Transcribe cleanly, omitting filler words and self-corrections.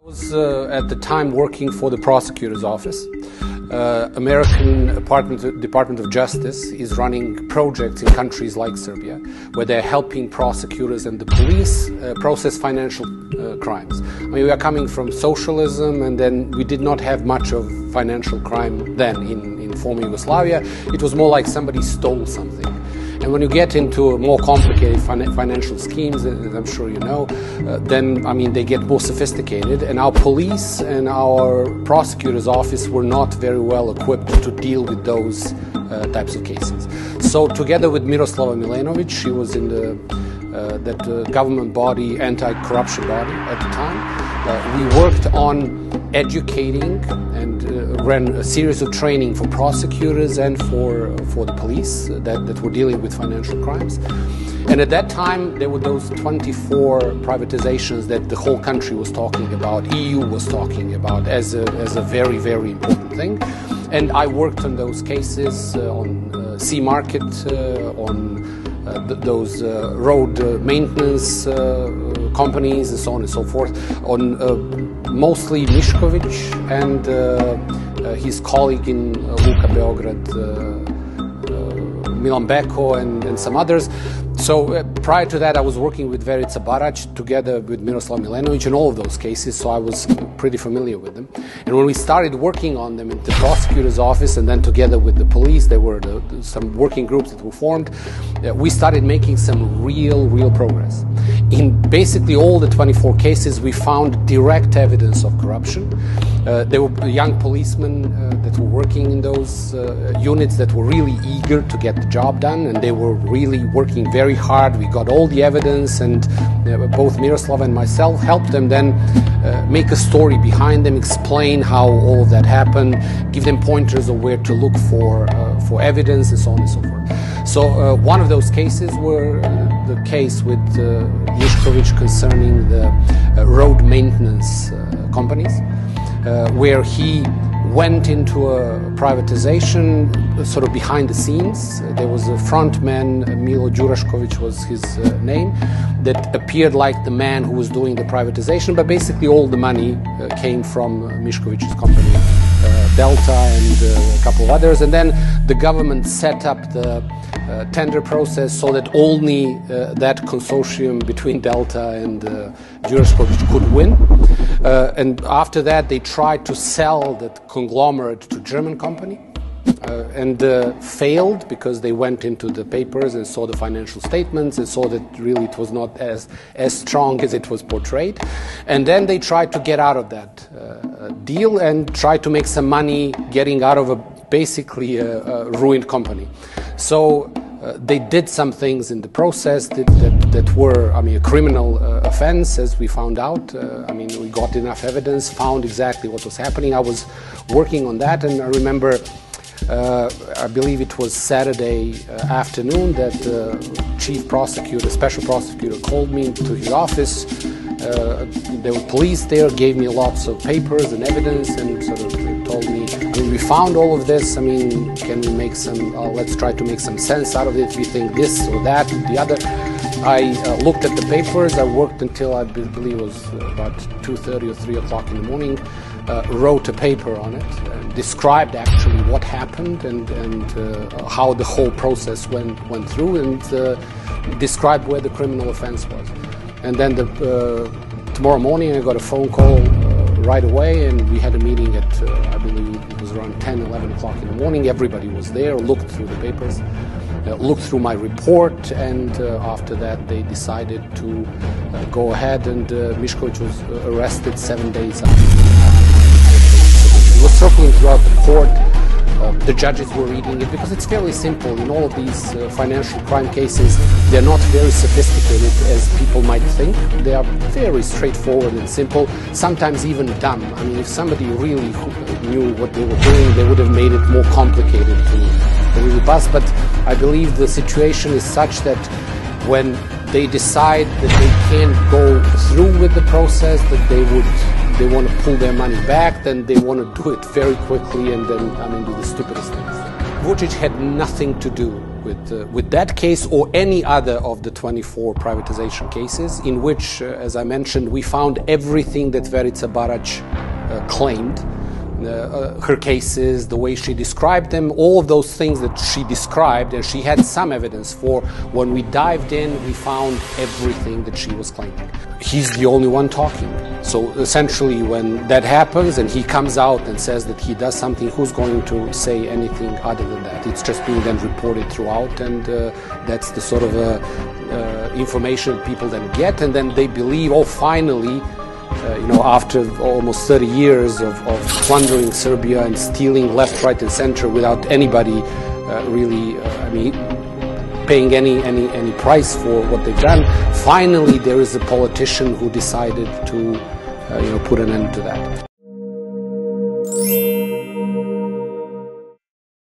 I was at the time working for the prosecutor's office. American Department of Justice is running projects in countries like Serbia where they're helping prosecutors and the police process financial crimes. I mean, we are coming from socialism, and then we did not have much of financial crime then in former Yugoslavia. It was more like somebody stole something. And when you get into more complicated financial schemes, as I'm sure you know, then, I mean, they get more sophisticated. And our police and our prosecutor's office were not very well equipped to deal with those types of cases. So together with Miroslava Mišković, she was in that government body, anti-corruption body at the time, we worked on educating and ran a series of training for prosecutors and for the police that were dealing with financial crimes. And at that time, there were those 24 privatizations that the whole country was talking about, EU was talking about as a very, very important thing. And I worked on those cases on sea market, on those road maintenance companies and so on and so forth, on mostly Mišković and his colleague in Luka Beograd, Milan Beko and some others. So prior to that, I was working with Verice Barać together with Miroslava Mišković in all of those cases, so I was pretty familiar with them. And when we started working on them in the prosecutor's office and then together with the police, there were some working groups that were formed, we started making some real progress. In basically all the 24 cases, we found direct evidence of corruption. There were young policemen that were working in those units that were really eager to get the job done, and they were really working very hard. We got all the evidence, and both Miroslava and myself helped them then make a story behind them, explain how all of that happened, give them pointers of where to look for evidence and so on and so forth. So one of those cases were the case with Mišković concerning the road maintenance companies, where he went into a privatization sort of behind the scenes. There was a front man, Milo Đurašković was his name, that appeared like the man who was doing the privatization, but basically all the money came from Mišković's company, Delta and a couple of others. And then the government set up the tender process so that only that consortium between Delta and Đurašković could win. And after that, they tried to sell that conglomerate to German company and failed because they went into the papers and saw the financial statements and saw that really it was not as strong as it was portrayed. And then they tried to get out of that deal and tried to make some money getting out of basically a ruined company. So they did some things in the process that were, I mean, a criminal offense, as we found out. I mean, we got enough evidence, found exactly what was happening. I was working on that, and I remember, I believe it was Saturday afternoon, that the chief prosecutor, special prosecutor, called me to his office. There were police there, gave me lots of papers and evidence, and sort of told me, I mean, we found all of this, I mean, can we make some, let's try to make some sense out of it, we think this or that, the other. I looked at the papers, I worked until I believe it was about 2:30 or 3 o'clock in the morning, wrote a paper on it, described actually what happened and how the whole process went through, and described where the criminal offense was. And then tomorrow morning I got a phone call right away, and we had a meeting at, I believe it was around 10, 11 o'clock in the morning. Everybody was there, looked through the papers, looked through my report, and after that they decided to go ahead, and Mišković was arrested 7 days after. He was circling throughout the court. The judges were reading it because it's fairly simple. In all of these financial crime cases, they're not very sophisticated as people might think. They are very straightforward and simple, sometimes even dumb. I mean, if somebody really knew what they were doing, they would have made it more complicated to really bust. But I believe the situation is such that when they decide that they can't go through with the process, that they want to pull their money back, then they want to do it very quickly and then, I mean, do the stupidest things. Vučić had nothing to do with that case or any other of the 24 privatization cases in which, as I mentioned, we found everything that Verice Barać claimed. Her cases, the way she described them, all of those things that she described and she had some evidence for, when we dived in, we found everything that she was claiming. He's the only one talking. So essentially when that happens and he comes out and says that he does something, who's going to say anything other than that? It's just being then reported throughout, and that's the sort of information people then get, and then they believe, oh, finally, after almost 30 years of plundering Serbia and stealing left, right, and center without anybody really, paying any price for what they've done, finally there is a politician who decided to, put an end to that.